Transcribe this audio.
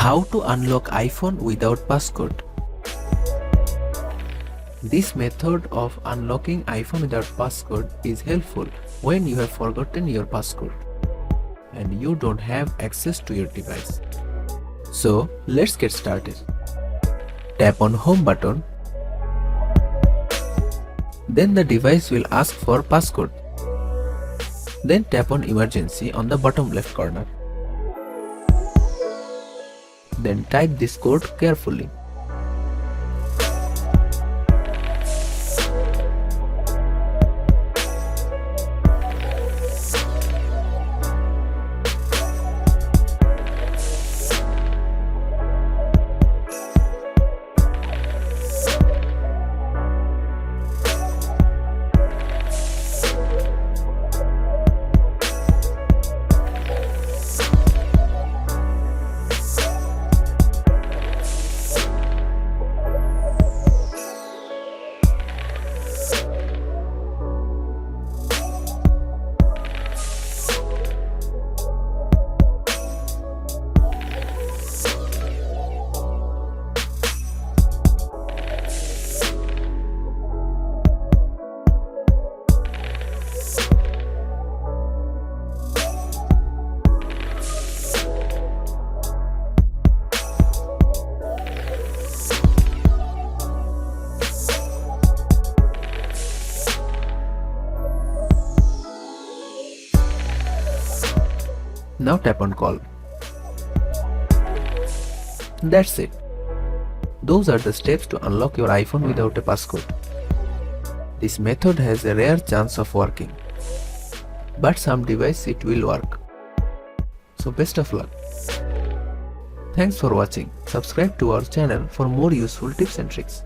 How to unlock iPhone without passcode? This method of unlocking iPhone without passcode is helpful when you have forgotten your passcode and you don't have access to your device. So let's get started. Tap on Home button. Then the device will ask for passcode. Then tap on Emergency on the bottom left corner. Then type this code carefully. Now tap on Call. That's it. Those are the steps to unlock your iPhone without a passcode. This method has a rare chance of working, but some devices it will work. So best of luck. Thanks for watching. Subscribe to our channel for more useful tips and tricks.